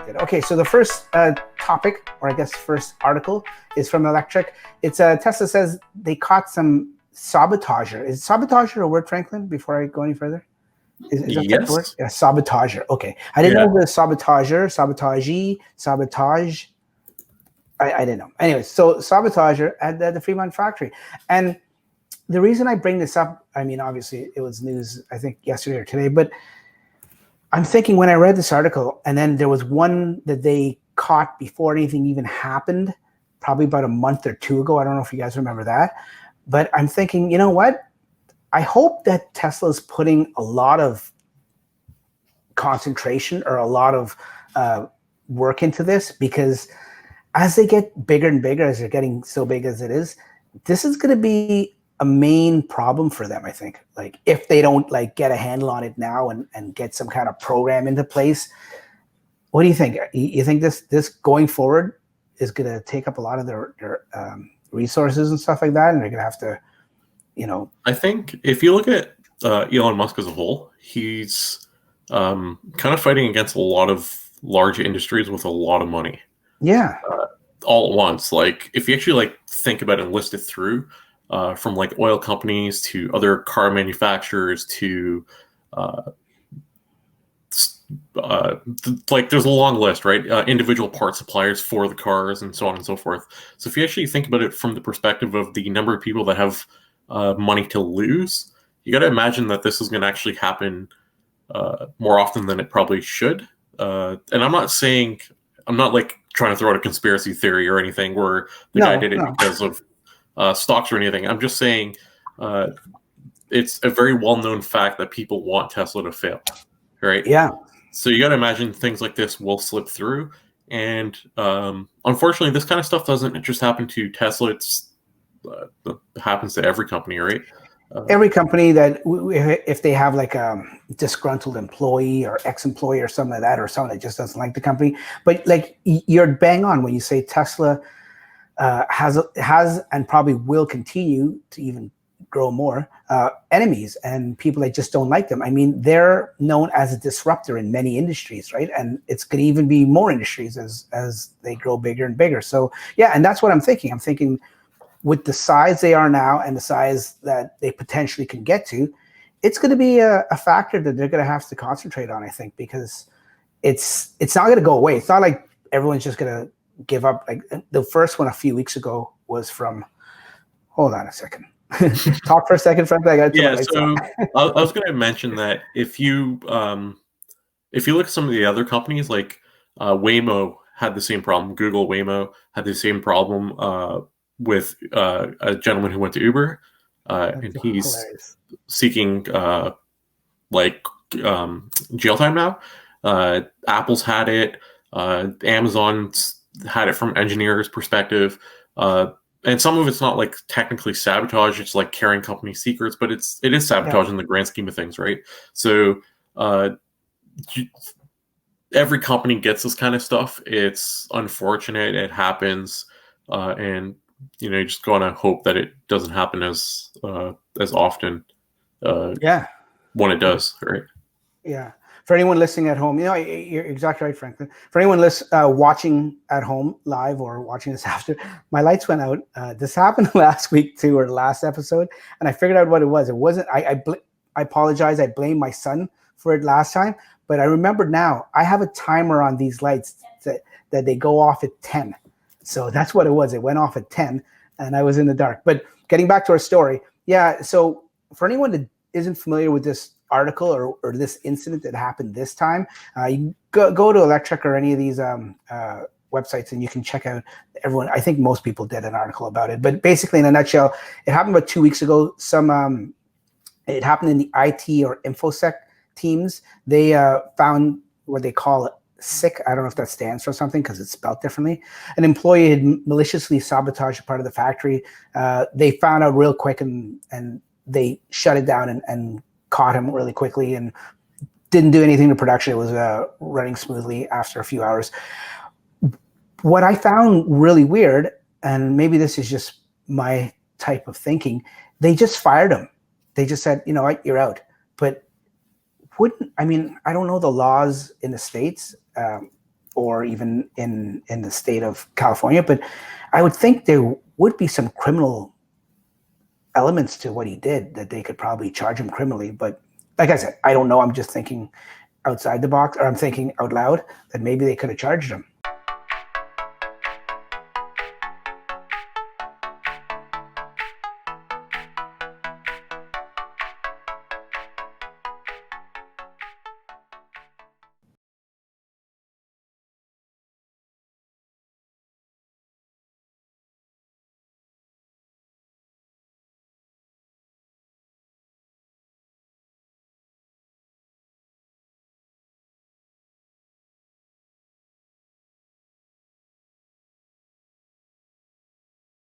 Good. Okay, so the first topic, or I guess first article, is from Electric. It's Tesla says they caught some sabotager. Is sabotager a word, Franklin, before I go any further? Is that yes. the word? Yeah, sabotager. Okay. I didn't know if it was sabotager, sabotage. I didn't know. Anyway, so sabotager at the Fremont factory. And the reason I bring this up, I mean, obviously it was news, I think yesterday or today, but I'm thinking when I read this article, and then there was one that they caught before anything even happened, probably about a month or two ago. I don't know if you guys remember that, but I'm thinking, you know what? I hope that Tesla's putting a lot of concentration or a lot of work into this, because as they get bigger and bigger, as they're getting so big as it is, this is going to be a main problem for them, I think. Like, if they don't like get a handle on it now and get some kind of program into place. What do you think? You think this going forward is going to take up a lot of their resources and stuff like that, and they're going to have to, you know? I think if you look at Elon Musk as a whole, he's kind of fighting against a lot of large industries with a lot of money. Yeah. All at once. Like, if you actually like think about it and list it through, from like oil companies to other car manufacturers to like there's a long list, right? Individual part suppliers for the cars and so on and so forth. So if you actually think about it from the perspective of the number of people that have money to lose, you got to imagine that this is going to actually happen more often than it probably should. And I'm not like trying to throw out a conspiracy theory or anything where the guy did it because of stocks or anything. I'm just saying it's a very well-known fact that people want Tesla to fail, right? Yeah. So you got to imagine things like this will slip through. And unfortunately, this kind of stuff doesn't just happen to Tesla. It happens to every company, right? Every company that, if they have like a disgruntled employee or ex-employee or something like that, or someone that just doesn't like the company. But like, you're bang on when you say Tesla has and probably will continue to even grow more enemies and people that just don't like them. I mean, they're known as a disruptor in many industries, right? And it's going to even be more industries as they grow bigger and bigger. So yeah, and that's what I'm thinking. I'm thinking with the size they are now and the size that they potentially can get to, it's going to be a factor that they're going to have to concentrate on, I think, because it's not going to go away. It's not like everyone's just going to give up. Like, the first one a few weeks ago was from, hold on a second. Talk for a second, Frank. I got so I was going to mention that if you look at some of the other companies, like Waymo had the same problem. Google Waymo had the same problem with a gentleman who went to Uber, and he's hilarious. Seeking jail time now. Apple's had it. Amazon's had it from engineers' perspective. And some of it's not like technically sabotage; it's like carrying company secrets, but it is sabotage in the grand scheme of things, right? So every company gets this kind of stuff. It's unfortunate; it happens, and you just gotta hope that it doesn't happen as often. When it does, right? Yeah. For anyone listening at home, you're exactly right, Franklin. For anyone watching at home live or watching this after, my lights went out. This happened last week too, or last episode, and I figured out what it was. It wasn't. I apologize. I blame my son for it last time, but I remembered now. I have a timer on these lights that they go off at 10. So that's what it was. It went off at 10, and I was in the dark. But getting back to our story, yeah. So for anyone that isn't familiar with this article or this incident that happened this time, you go to Electric or any of these websites, and you can check out everyone. I think most people did an article about it, but basically in a nutshell, it happened about 2 weeks ago. It happened in the IT or InfoSec teams. They found what they call SICK. I don't know if that stands for something because it's spelled differently. An employee had maliciously sabotaged a part of the factory. They found out real quick and they shut it down and caught him really quickly and didn't do anything to production. It was running smoothly after a few hours. What I found really weird, and maybe this is just my type of thinking, they just fired him. They just said, you know what, you're out. But I don't know the laws in the States or even in the state of California. But I would think there would be some criminal elements to what he did that they could probably charge him criminally. But like I said, I don't know. I'm just thinking outside the box, or I'm thinking out loud that maybe they could have charged him.